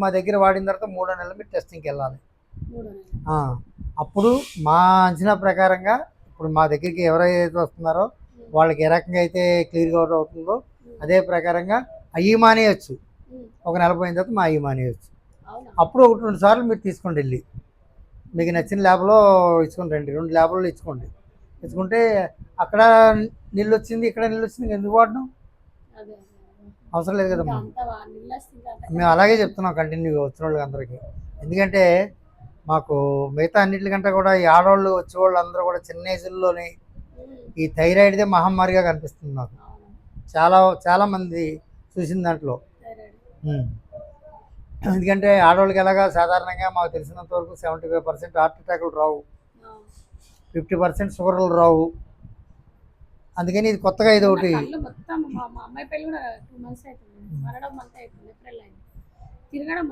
మా దగ్గర వాడిన తర్వాత 3 నెలలు మీరు టెస్టింగ్కి వెళ్ళాలి. 3 నెలలు. ఆ, అప్పుడు మా అంచనా ప్రకారంగా ఇప్పుడు మా దగ్గరికి ఎవరైతే వస్తున్నారో వాళ్ళకి ఏ రకంగా అయితే క్లియర్గా అవుతుందో అదే ప్రకారంగా అయ్యి మానేయచ్చు. ఒక నెల పోయిన తర్వాత మా అయ్యి మానేయచ్చు. అప్పుడు 1-2 సార్లు మీరు తీసుకోండి వెళ్ళి మీకు నచ్చిన ల్యాబ్లో ఇచ్చుకొని రండి. 2 ల్యాబ్లో ఇచ్చుకోండి. ఇచ్చుకుంటే అక్కడ నీళ్ళు వచ్చింది ఇక్కడ నీళ్ళు వచ్చింది ఎందుకు వాడడం అవసరం లేదు కదమ్మా. మేము అలాగే చెప్తున్నాం కంటిన్యూగా వచ్చిన వాళ్ళకి అందరికీ. ఎందుకంటే మాకు మిగతా అన్నిటికంటే కూడా ఈ ఆడవాళ్ళు వచ్చేవాళ్ళు అందరూ కూడా చిన్న ఏజ్లోనే ఈ థైరాయిడ్దే మహమ్మారిగా కనిపిస్తుంది నాకు. చాలామంది చూసిన దాంట్లో. ఎందుకంటే ఆడవాళ్ళకి ఎలాగా సాధారణంగా మాకు తెలిసినంత వరకు 75% హార్ట్ అటాక్లు రావు, 50% షుగర్లు రావు. అందుకని ఇది కొత్తగా ఇది ఒకటి. మొత్తం మా అమ్మాయి పెళ్ళి కూడా 2 months అవుతుంది. తిరగడం